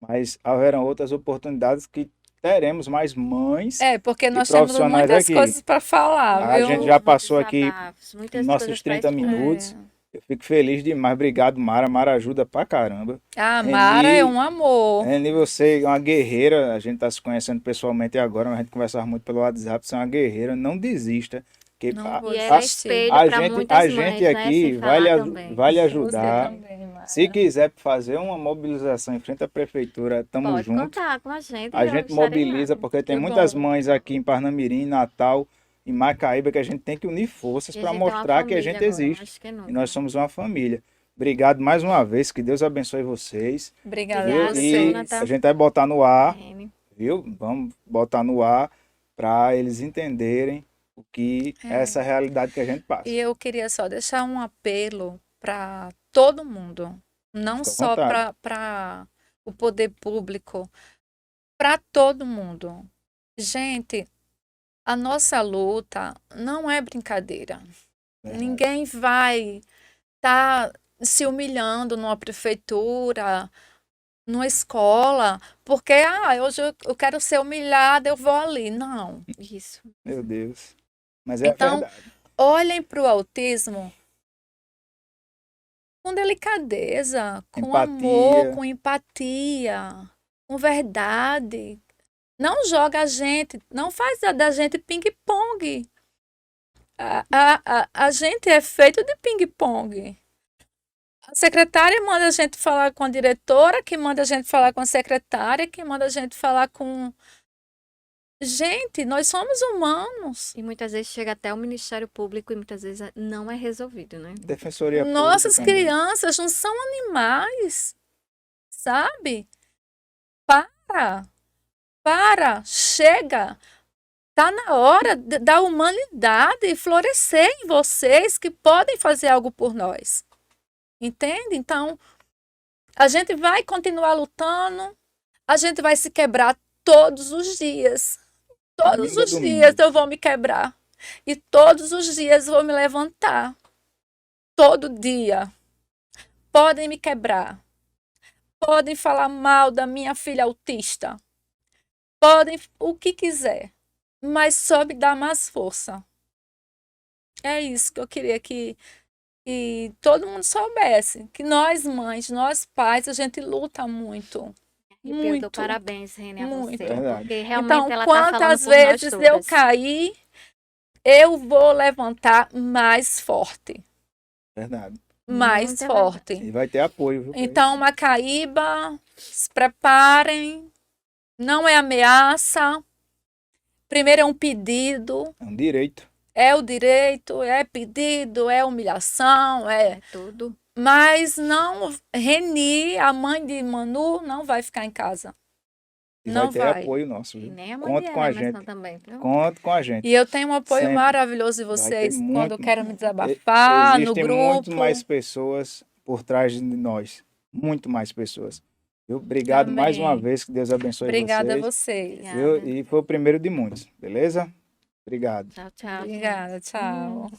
mas haverão outras oportunidades que teremos mais mães Porque e nós temos profissionais muitas aqui. coisas para falar, A viu? gente já passou aqui Desabafos, muitas nossos coisas pra 30 expor. minutos. Eu fico feliz demais. Obrigado, Mara. Mara ajuda pra caramba. A Mara é um amor. Reni, você é uma guerreira. A gente está se conhecendo pessoalmente agora, mas a gente conversava muito pelo WhatsApp. Você é uma guerreira. Não desista. Que Não vou E ela é desistir. espelho a para gente, muitas a mães, gente né? aqui Se vai lhe, falar também. vai lhe Você ajudar. também, Mara. Se quiser fazer uma mobilização em frente à prefeitura, tamo Pode junto. contar com a gente. A eu gente estarei mobiliza, lá. porque tem Que muitas bom. mães aqui em Parnamirim, Natal, em Macaíba, que a gente tem que unir forças E a para gente é uma mostrar que a família gente agora, existe. mais que E nunca. nós somos uma família. Obrigado mais uma vez, que Deus abençoe vocês. Obrigada Viu? a Obrigada, E vocês. Jonathan. a gente vai botar no ar, Reni. viu? Vamos botar no ar para eles entenderem o que é essa realidade que a gente passa. E eu queria só deixar um apelo para todo mundo, não Fica à só vontade. para o poder público, para todo mundo. Gente, a nossa luta não é brincadeira. Verdade. Ninguém vai estar se humilhando numa prefeitura, numa escola, porque hoje eu quero ser humilhada, eu vou ali. Não. Isso. Meu Deus. Mas é a Então, verdade. olhem para o autismo com delicadeza, com amor, Empatia. com empatia, com verdade. Não joga a gente, não faz da gente ping-pong. A gente é feito de ping-pong. A secretária manda a gente falar com a diretora, que manda a gente falar com a secretária, que manda a gente falar com. Gente, nós somos humanos. E muitas vezes chega até o Ministério Público e muitas vezes não é resolvido, né? Defensoria Nossas Pública também. crianças não são animais, sabe? Para, chega. Tá na hora da humanidade florescer em vocês que podem fazer algo por nós. Entende? Então, a gente vai continuar lutando, a gente vai se quebrar todos os dias. Todos Domingo a os domingo. dias eu vou me quebrar. E todos os dias eu vou me levantar. Todo dia. Podem me quebrar. Podem falar mal da minha filha autista. Podem o que quiser. Mas só me dá mais força. É isso que eu queria que todo mundo soubesse. Que nós mães, nós pais, a gente luta muito. E eu dou Muito. parabéns, Reni, a Muito. você. Verdade. Porque realmente Então, ela tá falando quantas por nós vezes eu todas. cair, eu vou levantar mais forte. Verdade. Mais Muita forte. E vai ter apoio, viu? pra Então, Macaíba, se preparem. Não é ameaça. Primeiro é um pedido. isso. É um direito. É o direito, é pedido, é humilhação, É tudo. Mas não, Reni, a mãe de Manu, não vai ficar em casa. E Não vai ter vai. apoio nosso, E viu? nem a mãe Conta de com a Emerson gente. também, viu? Conta com a gente. E eu tenho um apoio Sempre. maravilhoso de Vai ter vocês quando muito. eu quero me desabafar, no Existem grupo. muito mais pessoas por trás de nós. Muito mais pessoas. Viu? Obrigado mais Amém. uma vez. Que Deus abençoe Obrigada a vocês. vocês. Viu? Obrigada. E foi o primeiro de muitos. Beleza? Obrigado. Tchau, tchau. gente. Obrigada, tchau.